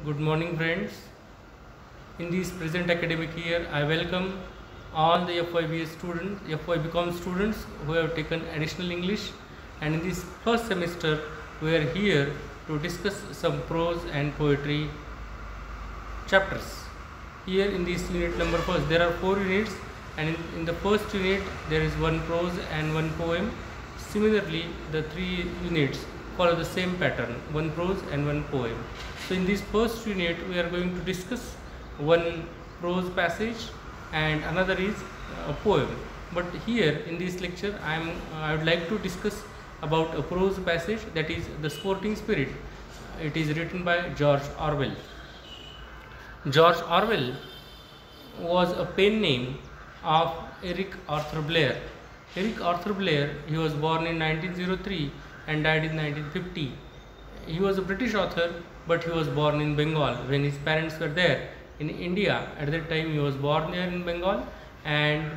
Good morning, friends. In this present academic year, I welcome all the FYBS students, FYBCom students who have taken additional English, and in this first semester, we are here to discuss some prose and poetry chapters. Here in this unit number first, there are 4 units, and in the first unit, there is one prose and one poem. Similarly, the 3 units follow the same pattern, one prose and one poem. So in this first unit, we are going to discuss one prose passage and another is a poem. But here in this lecture, I would like to discuss about a prose passage, that is The Sporting Spirit. It is written by George Orwell. George Orwell was a pen name of Eric Arthur Blair. Eric Arthur Blair, he was born in 1903 and died in 1950. He was a British author, but he was born in Bengal when his parents were there in India. At that time, he was born there in Bengal, and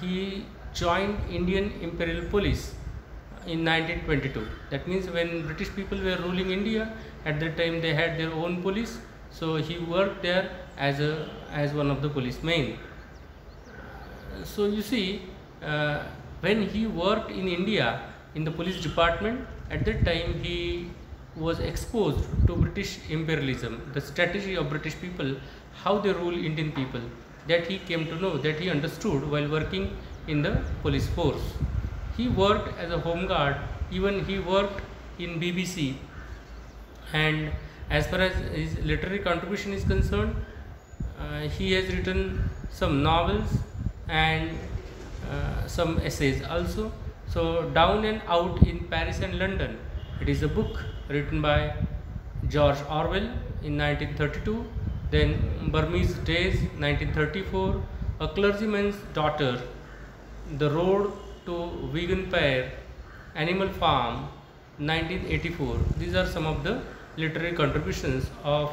he joined Indian Imperial Police in 1922. That means when British people were ruling India, at that time they had their own police. So he worked there as one of the policemen. So you see, when he worked in India in the police department, at that time he was exposed to British imperialism, the strategy of British people, how they rule Indian people. That he came to know, that he understood while working in the police force. He worked as a home guard, even he worked in BBC. And as far as his literary contribution is concerned, he has written some novels and some essays also. So Down and Out in Paris and London, it is a book written by George Orwell in 1932. Then Burmese Days 1934, A Clergyman's Daughter, The Road to Vegan Pear, Animal Farm 1984. These are some of the literary contributions of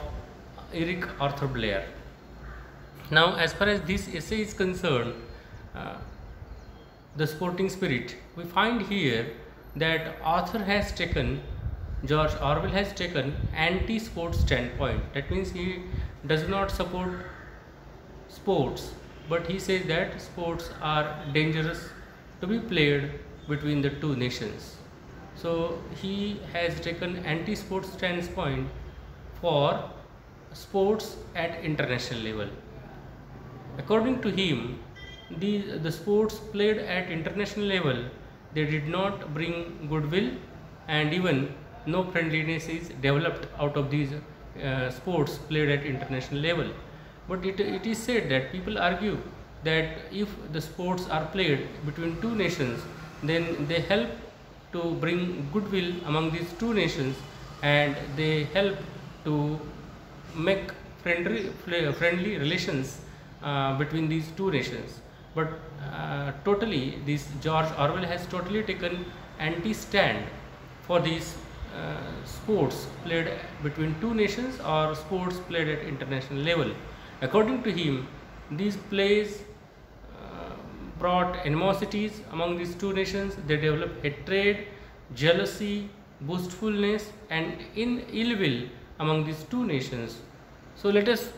Eric Arthur Blair. Now, as far as this essay is concerned, The Sporting Spirit, we find here that George Orwell has taken anti-sport standpoint. That means he does not support sports, but he says that sports are dangerous to be played between the two nations. So he has taken anti-sport standpoint for sports at international level. According to him, the sports played at international level, they did not bring goodwill, and even no friendliness is developed out of these sports played at international level. But it is said that people argue that if the sports are played between two nations, then they help to bring goodwill among these two nations, and they help to make friendly relations between these two nations. But totally, this George Orwell has totally taken anti-stand for these sports played between two nations or sports played at international level. According to him, these plays brought animosities among these two nations. They developed hatred, jealousy, boastfulness, and ill will among these two nations. So let us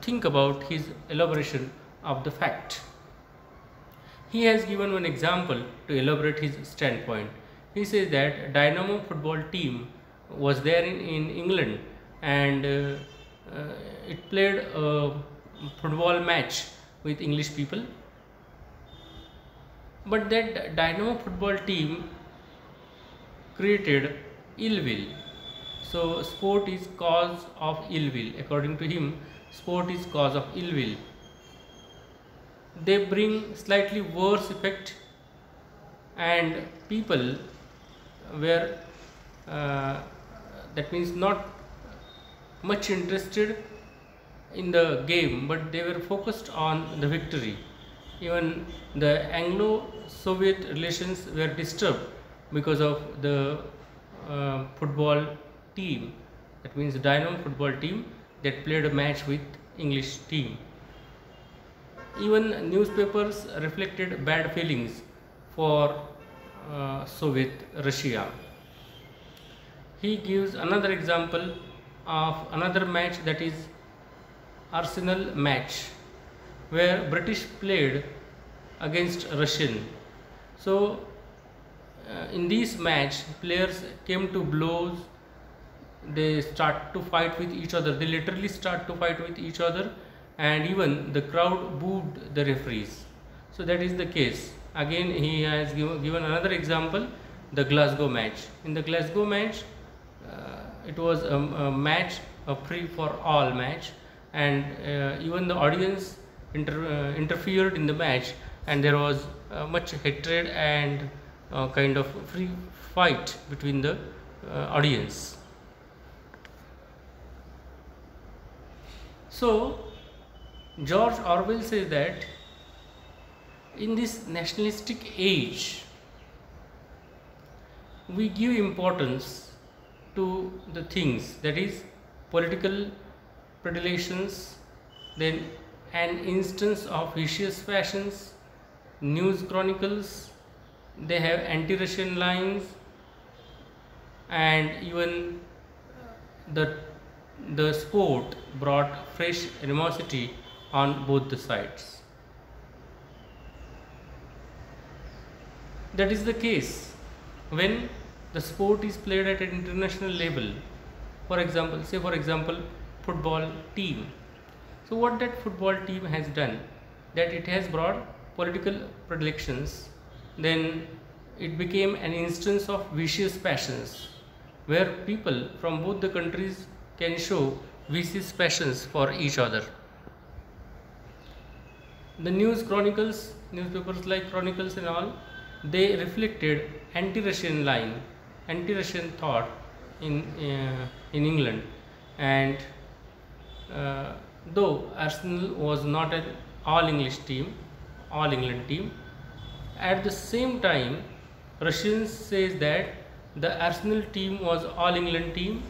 think about his elaboration of the fact. He has given one example to elaborate his standpoint. He says that Dynamo football team was there in England, and it played a football match with English people. But that Dynamo football team created ill will. So sport is cause of ill will. According to him, sport is cause of ill will. They bring slightly worse effect, and people were that means not much interested in the game, but they were focused on the victory. Even the Anglo-Soviet relations were disturbed because of the football team. That means the Dynamo football team that played a match with English team. Even newspapers reflected bad feelings for Soviet Russia. He gives another example of another match, that is Arsenal match, where British played against Russian. So in this match players came to blows, they start to fight with each other, they literally start to fight with each other, and even the crowd booed the referees. So that is the case. Again he has given another example, the Glasgow match. In the Glasgow match, it was a match, a free for all match, and even the audience interfered in the match, and there was much hatred and kind of free fight between the audience. So George Orwell says that in this nationalistic age we give importance to the things, that is political predilections, then an instance of vicious fashions, news chronicles, they have anti-Russian lines, and even the sport brought fresh animosity on both the sides. That is the case when the sport is played at an international level. For example, say for example football team. So what that football team has done, that it has brought political predilections, then it became an instance of vicious passions, where people from both the countries can show vicious passions for each other. The news chronicles, newspapers like Chronicles and all, they reflected anti-Russian line, anti-Russian thought in England, and though Arsenal was not an all English team, all England team, at the same time Russians says that the Arsenal team was all England team,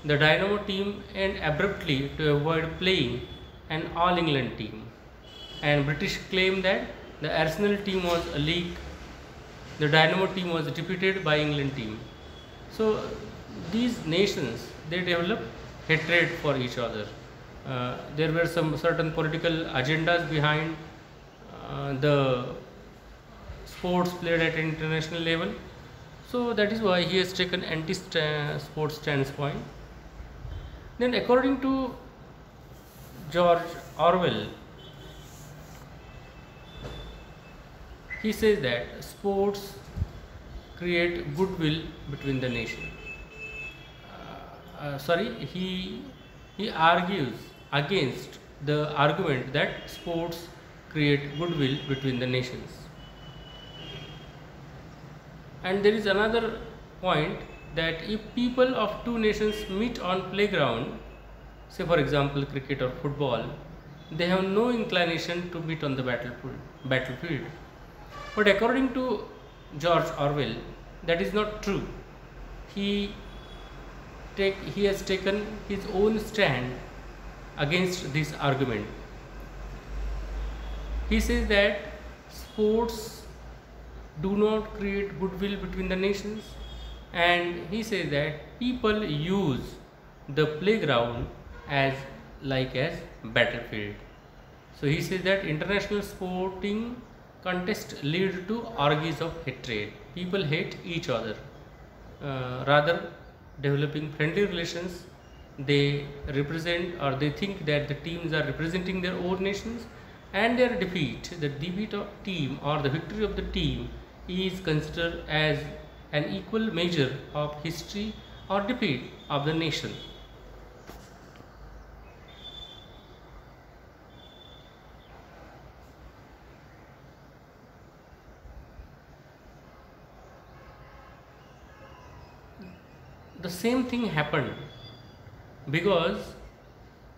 the Dynamo team, and abruptly to avoid playing an all England team, and British claim that the Arsenal team was a league, the Dynamo team was defeated by England team. So these nations, they developed hatred for each other. There were some certain political agendas behind the sports played at international level. So that is why he has taken anti-sport standpoint. Then according to George Orwell, he says that sports create goodwill between the nation. He argues against the argument that sports create goodwill between the nations. And there is another point, that if people of two nations meet on playground, say for example cricket or football, they have no inclination to meet on the battlefield. But according to George Orwell, that is not true. He has taken his own stand against this argument. He says that sports do not create goodwill between the nations, and he says that people use the playground as battlefield. So he says that international sporting contests lead to orgies of hatred. People hate each other. Rather developing friendly relations, they represent, or they think that the teams are representing their own nations, and their defeat, the defeat of team or the victory of the team, is considered as an equal measure of history or defeat of the nation. The same thing happened because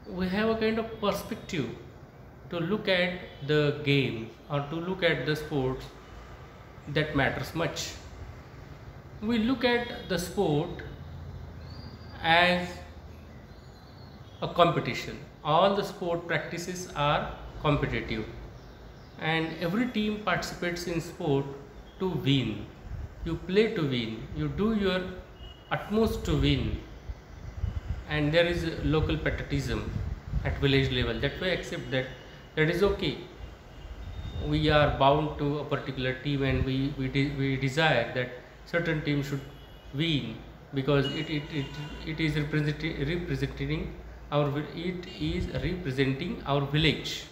we have a kind of perspective to look at the game or to look at the sports that matters much. We look at the sport as a competition. All the sport practices are competitive, and every team participates in sport to win. You play to win, you do your utmost to win, and there is local patriotism at village level, that we accept that that is okay. We are bound to a particular team, and we desire that certain team should win because it is representing our village.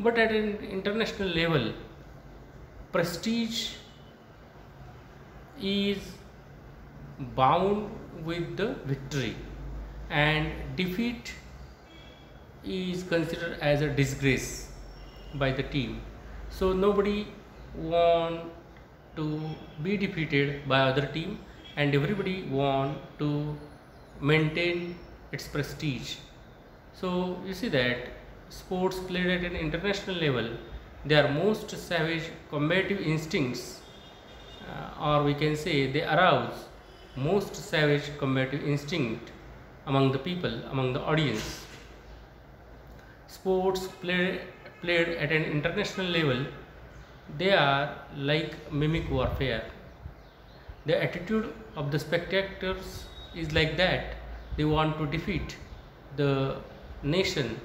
But at an international level, prestige is bound with the victory, and defeat is considered as a disgrace by the team. So nobody want to be defeated by other team, and everybody want to maintain its prestige. So you see that sports played at an international level, their most savage combative instincts, or we can say they arouse most savage combative instinct among the people, among the audience. Sports played at an international level, they are like mimic warfare. The attitude of the spectators is like that. They want to defeat the nation,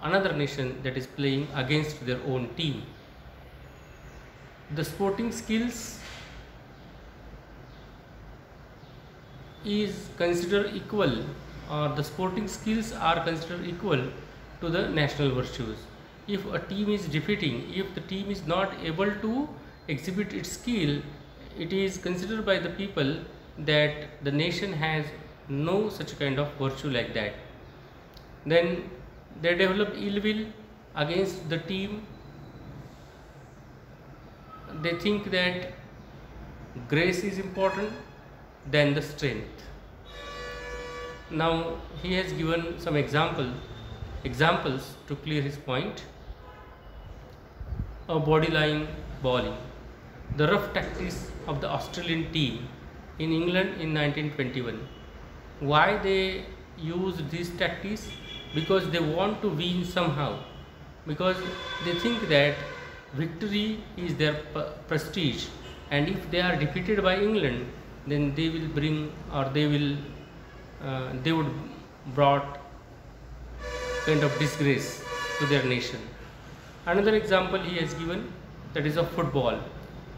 another nation that is playing against their own team. The sporting skills is considered equal, or the sporting skills are considered equal to the national virtues. If a team is defeating, if the team is not able to exhibit its skill, it is considered by the people that the nation has no such kind of virtue like that. Then they develop ill will against the team. They think that grace is important than the strength. Now he has given some examples to clear his point. A bodyline bowling, the rough tactics of the Australian team in England in 1921. Why they use these tactics? Because they want to win somehow, because they think that victory is their prestige, and if they are defeated by England, then they will bring, or they would brought kind of disgrace to their nation. Another example he has given, that is of football.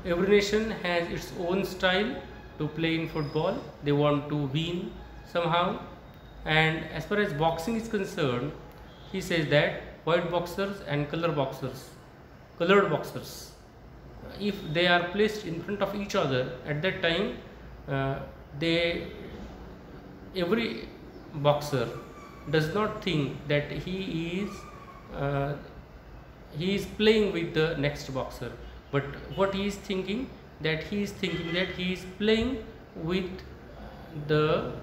Every nation has its own style to play in football. They want to win somehow. And as far as boxing is concerned, he says that white boxers and colored boxers, if they are placed in front of each other at that time, every boxer does not think that he is playing with the next boxer, but what he is thinking, that he is playing with the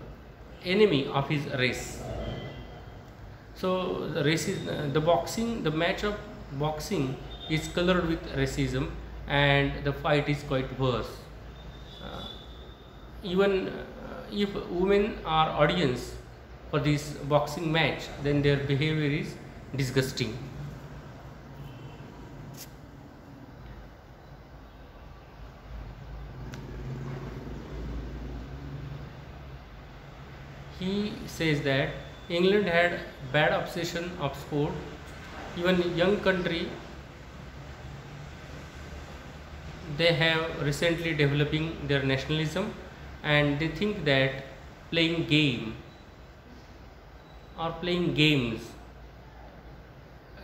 enemy of his race. So the the match of boxing is colored with racism, and the fight is quite worse. Even if women are audience for this boxing match, then their behavior is disgusting. He says that England had bad obsession of sport. Even young country, they have recently developing their nationalism, and they think that playing game or playing games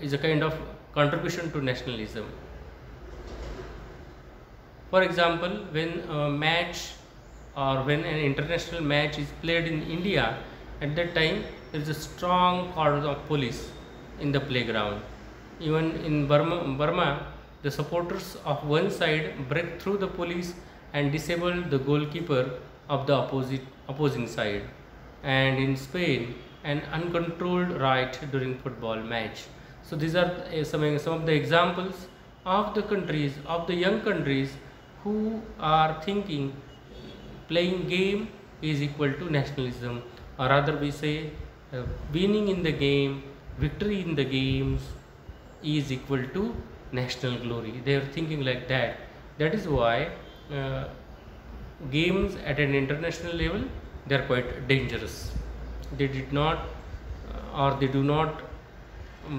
is a kind of contribution to nationalism. For example, when a match or when an international match is played in India, at that time there is a strong cordon of police in the playground. Even in Burma, the supporters of one side break through the police and disable the goalkeeper of the opposing side. And in Spain, an uncontrolled riot during football match. So these are some of the examples of the countries, of the young countries, who are thinking playing game is equal to nationalism, or rather we say winning in the game, victory in the games is equal to national glory. They are thinking like that. That is why games at an international level, they are quite dangerous. They did not or they do not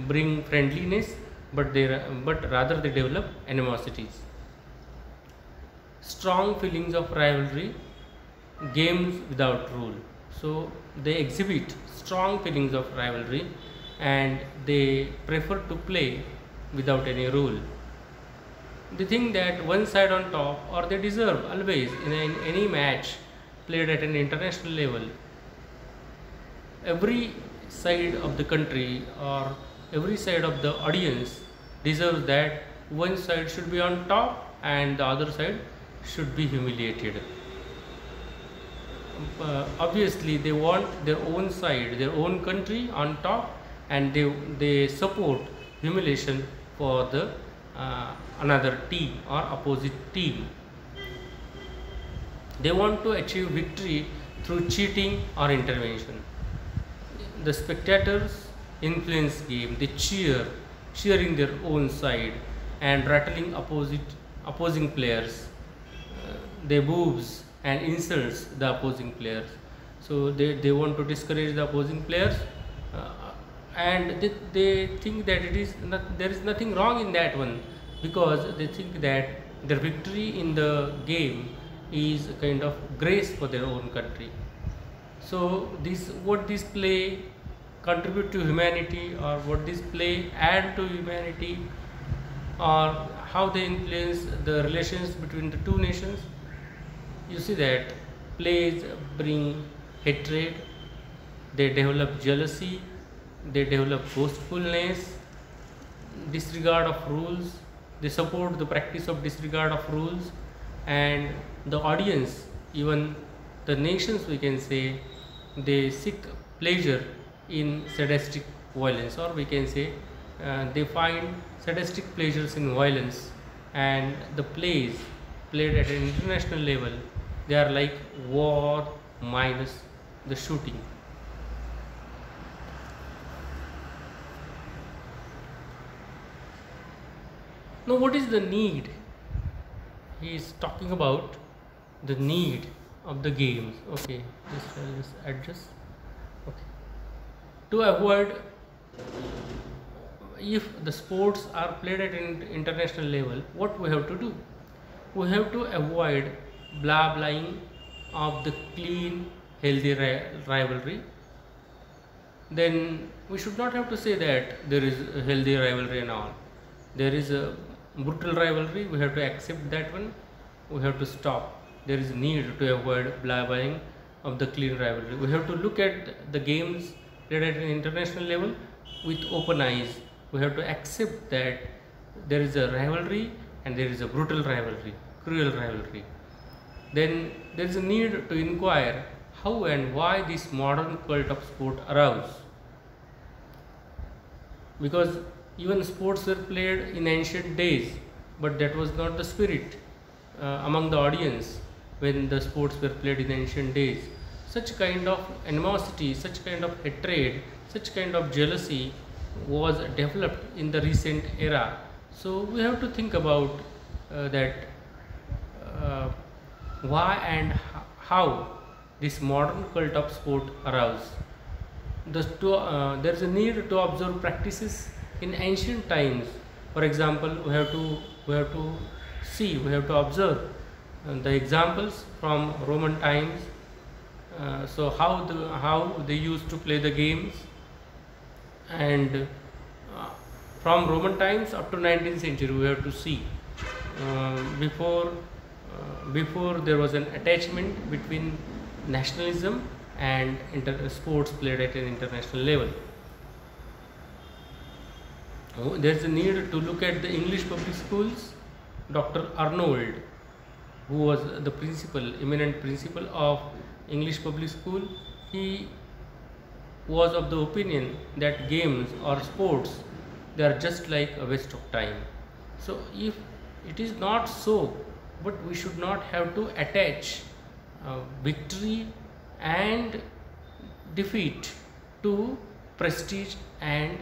bring friendliness, but rather they develop animosities. Strong feelings of rivalry, games without rule. So they exhibit strong feelings of rivalry and they prefer to play without any rule. They think that one side on top, or they deserve always in any match played at an international level. Every side of the country or every side of the audience deserves that one side should be on top and the other side should be humiliated. Obviously they want their own side, their own country on top, and they support humiliation for the another team or opposite team. They want to achieve victory through cheating or intervention. The spectators influence game. They cheering their own side and rattling opposing players. They boos and insults the opposing players. So they want to discourage the opposing players, and they think that there is nothing wrong in that one, because they think that their victory in the game is a kind of grace for their own country. So what this play contribute to humanity, or what this play add to humanity, or how they influence the relations between the two nations. You see that plays bring hatred, they develop jealousy, they develop boastfulness, disregard of rules, they support the practice of disregard of rules, and the audience, even the nations, we can say, they seek pleasure in sadistic violence, or we can say they find sadistic pleasures in violence. And the plays played at an international level, they are like war minus the shooting. Now what is the need? He is talking about the need of the games. Okay, just adjust. Okay, to avoid, if the sports are played at an international level, what we have to do? We have to avoid blabbling of the clean, healthy rivalry. Then we should not have to say that there is a healthy rivalry and all. There is a brutal rivalry, we have to accept that one, we have to stop. There is a need to avoid blabbering of the clean rivalry. We have to look at the games played at an international level with open eyes. We have to accept that there is a rivalry and there is a brutal rivalry, cruel rivalry. Then there is a need to inquire how and why this modern cult of sport arose. Because even sports were played in ancient days, but that was not the spirit among the audience when the sports were played in ancient days. Such kind of animosity, such kind of hatred, such kind of jealousy was developed in the recent era. So we have to think about that why and how this modern cult of sport arose. There is a need to observe practices in ancient times. For example, we have to observe the examples from Roman times. So how they used to play the games, and from Roman times up to 19th century we have to see. Before there was an attachment between nationalism and sports played at an international level. There is a need to look at the English public schools. Dr. Arnold, who was the eminent principal of English public school, he was of the opinion that games or sports, they are just like a waste of time. So if it is not so, but we should not have to attach victory and defeat to prestige and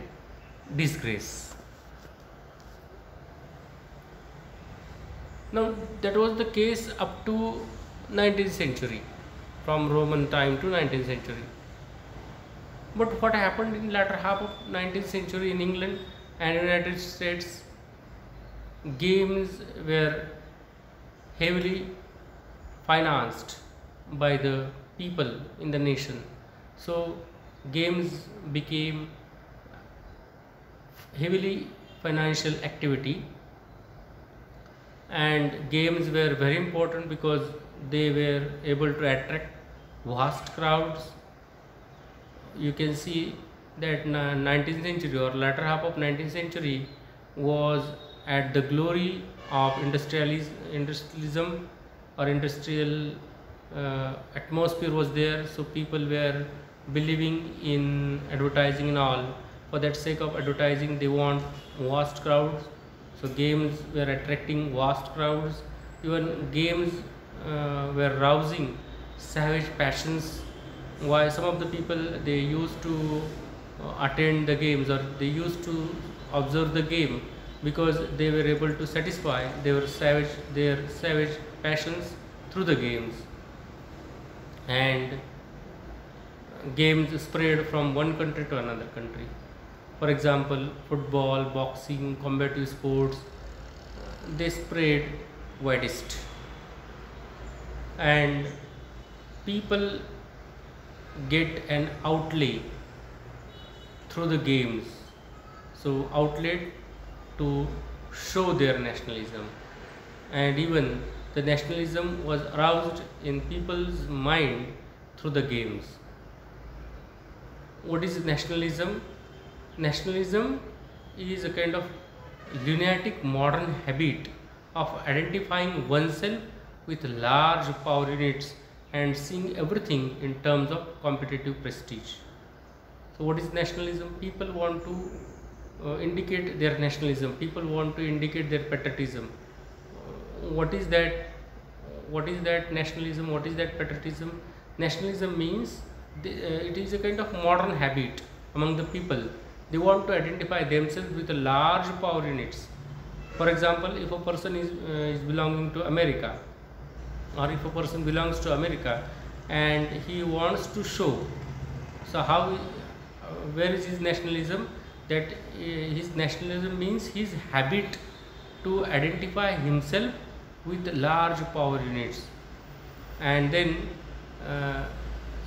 disgrace. Now that was the case up to 19th century, from Roman time to 19th century. But what happened in latter half of 19th century in England and United States? Games were heavily financed by the people in the nation. So games became heavily financial activity, and games were very important because they were able to attract vast crowds. You can see that 19th century or latter half of 19th century was at the glory of industrialism or industrial atmosphere was there. So people were believing in advertising and all. For that sake of advertising, they want vast crowds. So games were attracting vast crowds. Even games were rousing savage passions. Why some of the people, they used to attend the games, or they used to observe the game, because they were able to satisfy their savage passions through the games. And games spread from one country to another country. For example, football, boxing, combative sports, they spread widest, and people get an outlay through the games. So outlet to show their nationalism, and even the nationalism was aroused in people's mind through the games. What is nationalism? Nationalism is a kind of lunatic modern habit of identifying oneself with large power units and seeing everything in terms of competitive prestige. So what is nationalism? People want to indicate their nationalism. People want to indicate their patriotism. What is that? What is that nationalism? What is that patriotism? Nationalism means it is a kind of modern habit among the people. They want to identify themselves with a large power units. For example, if a person is belonging to America, or if a person belongs to America and he wants to show, so how, where is his nationalism? That his nationalism means his habit to identify himself with large power units, and then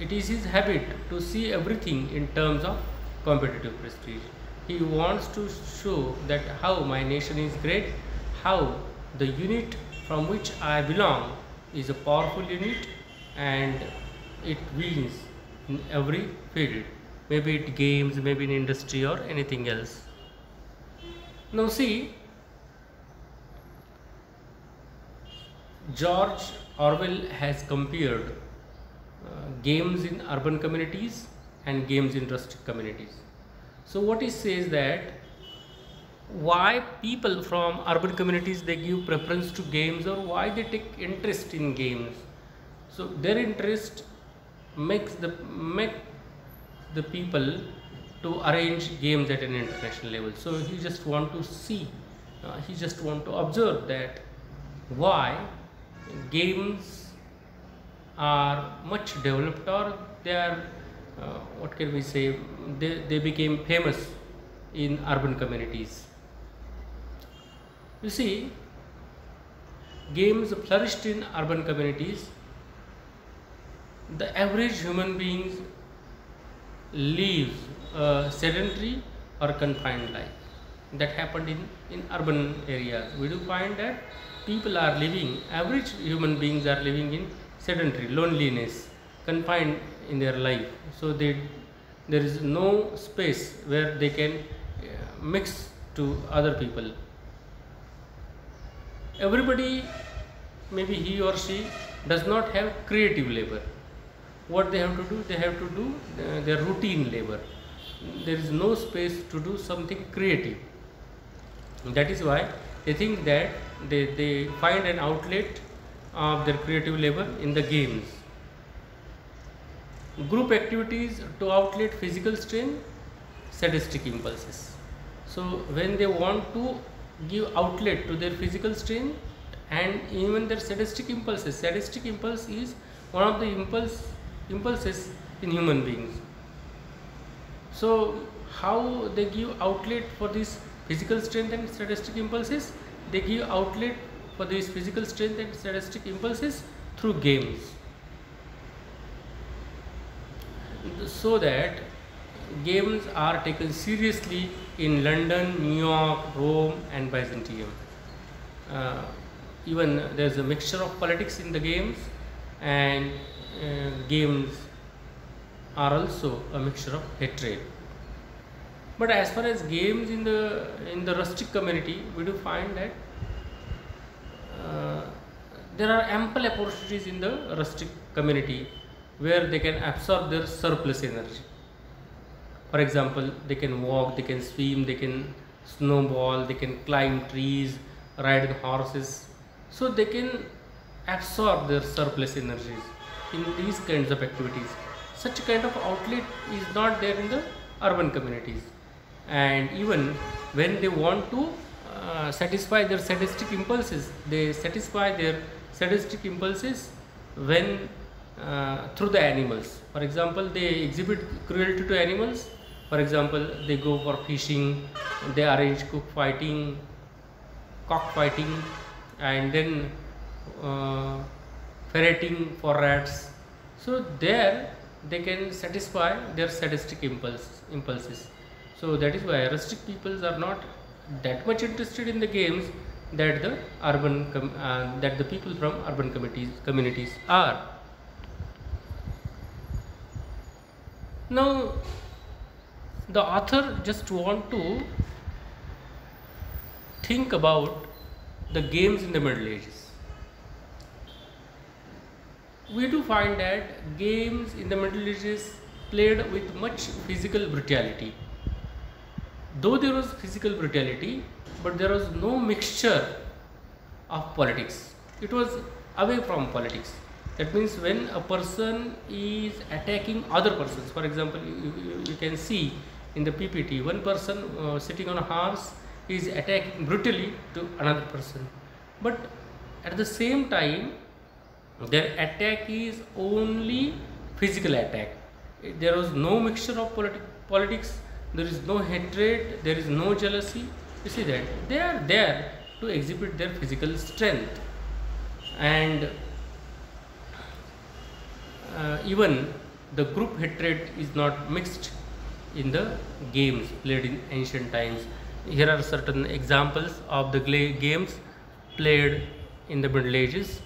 it is his habit to see everything in terms of competitive prestige. He wants to show that how my nation is great, how the unit from which I belong is a powerful unit, and it wins in every field, maybe it games, maybe in industry or anything else. Now see, George Orwell has compared games in urban communities and games in rustic communities. So what he says that why people from urban communities, they give preference to games, or why they take interest in games. So their interest make the people to arrange games at an international level. So he just want to see, he just want to observe that why games are much developed, or they are what can we say, they became famous in urban communities. You see, games flourished in urban communities. The average human beings lives a sedentary or confined life. That happened in urban areas. We do find that people are living, average human beings are living in sedentary, loneliness, confined in their life. So there is no space where they can mix to other people. Everybody, maybe he or she, does not have creative labor. What they have to do? They have to do their routine labor. There is no space to do something creative. That is why they think that they find an outlet of their creative labor in the games. Group activities to outlet physical strain, sadistic impulses. So when they want to give outlet to their physical strain and even their sadistic impulses, sadistic impulse is one of the impulses in human beings. So how they give outlet for these physical strength and sadistic impulses? They give outlet for these physical strength and sadistic impulses through games, so that games are taken seriously in London, New York, Rome and Byzantium. Even there is a mixture of politics in the games, and games are also a mixture of hatred. But as far as games in the rustic community, we do find that there are ample opportunities in the rustic community where they can absorb their surplus energy. For example, they can walk, they can swim, they can snowball, they can climb trees, ride horses. So they can absorb their surplus energies in these kinds of activities. Such a kind of outlet is not there in the urban communities. And even when they want to satisfy their sadistic impulses, they satisfy their sadistic impulses when through the animals. For example, they exhibit cruelty to animals. For example, they go for fishing, they arrange cockfighting, and then ferreting for rats. So there they can satisfy their sadistic impulses. So that is why rustic peoples are not that much interested in the games that the people from urban communities are. Now the author just want to think about the games in the Middle Ages. We do find that games in the Middle Ages played with much physical brutality. Though there was physical brutality, but there was no mixture of politics. It was away from politics. That means when a person is attacking other persons, for example, you can see in the PPT, one person sitting on a horse is attacking brutally to another person. But at the same time, their attack is only physical attack. There was no mixture of politics. There is no hatred, there is no jealousy. You see that they are there to exhibit their physical strength, and even the group hatred is not mixed in the games played in ancient times. Here are certain examples of the games played in the Middle Ages.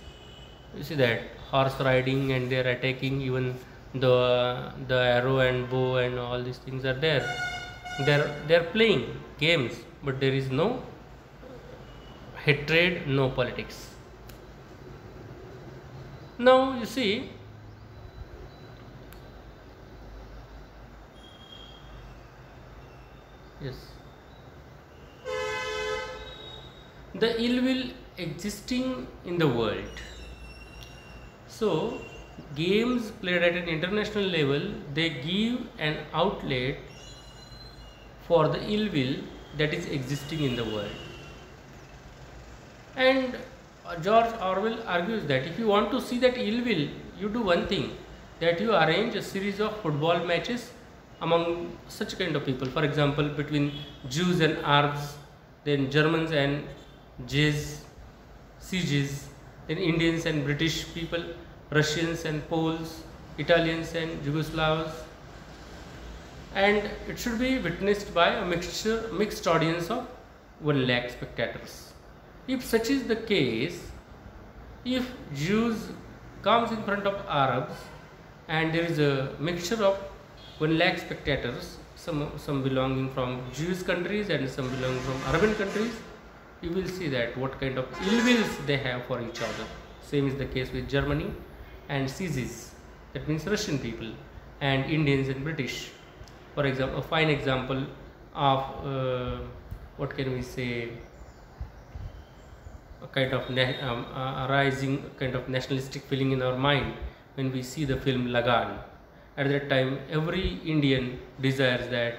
You see that horse riding, and they are attacking. Even the arrow and bow and all these things are there. They are playing games, but there is no hatred, no politics. Now you see, yes, the ill will existing in the world. So games played at an international level, they give an outlet for the ill will that is existing in the world. And George Orwell argues that if you want to see that ill will, you do one thing, that you arrange a series of football matches among such kind of people. For example, between Jews and Arabs, then Germans and Jays, Sieges, then Indians and British people, Russians and Poles, Italians and Yugoslavs, and it should be witnessed by a mixed audience of 1 lakh spectators. If such is the case, if Jews comes in front of Arabs and there is a mixture of 1 lakh spectators, some belonging from Jewish countries and some belonging from Arabian countries, you will see that what kind of ill wills they have for each other. Same is the case with Germany and Sieges, that means Russian people, and Indians and British. For example, a fine example of what can we say, a kind of arising kind of nationalistic feeling in our mind when we see the film Lagan. At that time, every Indian desires that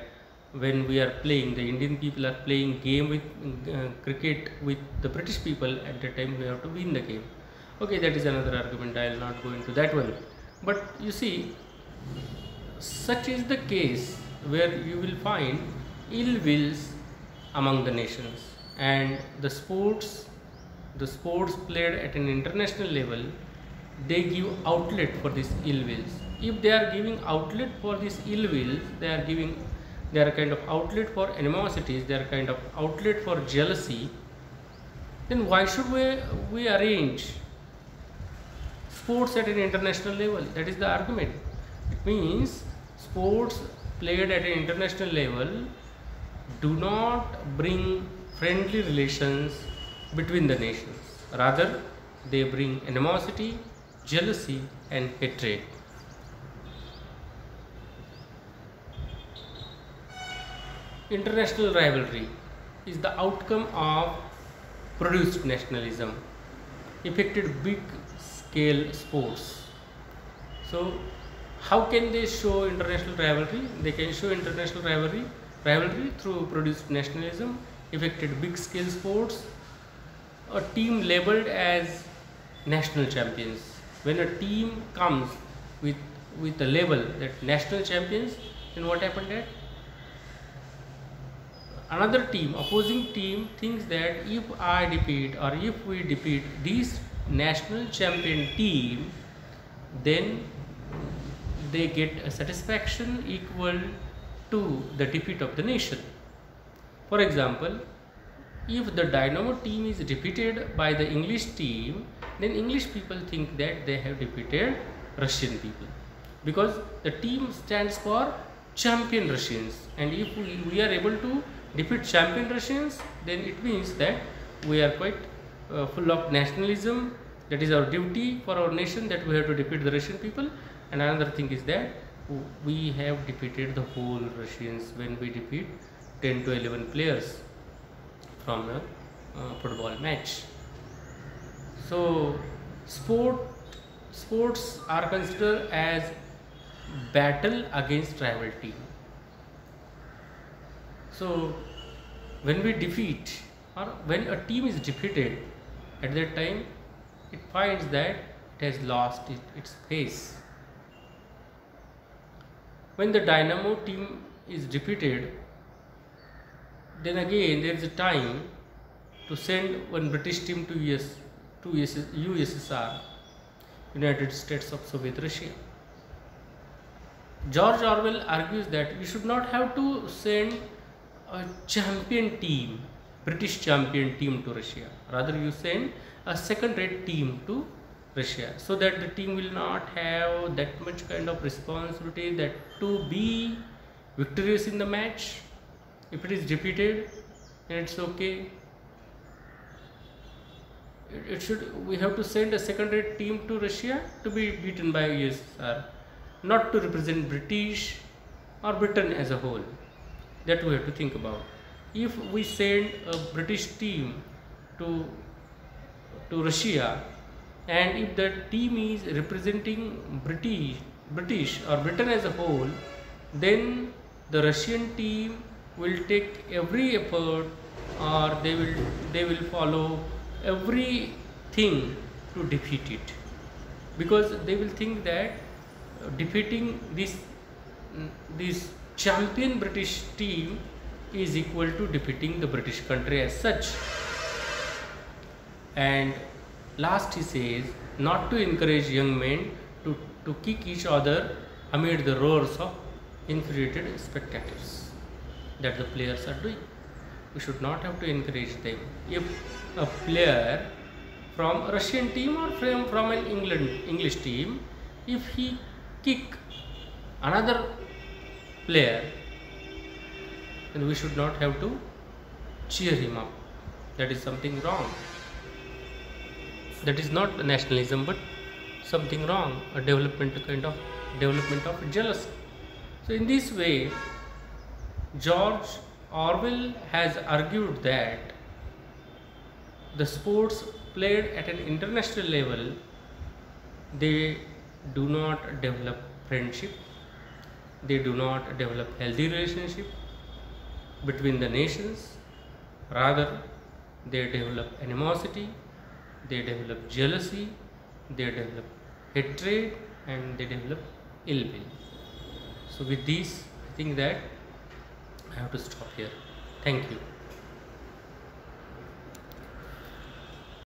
when we are playing, the Indian people are playing game with cricket with the British people, at that time we have to win the game. Okay, that is another argument. I will not go into that one. But you see, such is the case where you will find ill wills among the nations, and the sports played at an international level, they give outlet for these ill wills. If they are giving outlet for these ill wills, they are a kind of outlet for animosities, they are a kind of outlet for jealousy, then why should we arrange sports at an international level? That is the argument. It means sports played at an international level do not bring friendly relations between the nations. Rather, they bring animosity, jealousy, and hatred. International rivalry is the outcome of produced nationalism, affected big scale sports. So, how can they show international rivalry? They can show international rivalry through produced nationalism, affected big scale sports, a team labeled as national champions. When a team comes with a label that national champions, then what happened that another team, opposing team, thinks that if I defeat or if we defeat this national champion team, then they get a satisfaction equal to the defeat of the nation. For example, if the Dynamo team is defeated by the English team, then English people think that they have defeated Russian people, because the team stands for champion Russians, and if we are able to defeat champion Russians, then it means that we are quite full of nationalism. That is our duty for our nation, that we have to defeat the Russian people. And another thing is that we have defeated the whole Russians when we defeat 10 to 11 players from a football match. So sports are considered as battle against rival team. So when we defeat, or when a team is defeated, at that time it finds that it has lost its face. When the Dynamo team is defeated, then again there is a time to send one British team to USSR, United States of Soviet Russia. George Orwell argues that we should not have to send a champion team, British champion team to Russia. Rather, you send a second-rate team to Russia, so that the team will not have that much kind of responsibility that to be victorious in the match. If it is defeated, then it's okay. We have to send a second-rate team to Russia to be beaten by USSR, not to represent British or Britain as a whole. That we have to think about. If we send a British team to Russia, and if the team is representing British or Britain as a whole, then the Russian team will take every effort, or they will follow everything to defeat it, because they will think that defeating this champion British team is equal to defeating the British country as such. And last, he says not to encourage young men to kick each other amid the roars of infuriated spectators that the players are doing. We should not have to encourage them. If a player from a Russian team or from an English team, if he kick another player, then we should not have to cheer him up. That is something wrong. That is not nationalism, but something wrong, a development of jealousy. So in this way, George Orwell has argued that the sports played at an international level, they do not develop friendship, they do not develop healthy relationship between the nations. Rather, they develop animosity, they develop jealousy, they develop hatred and they develop ill will. So with this, I think that I have to stop here. Thank you.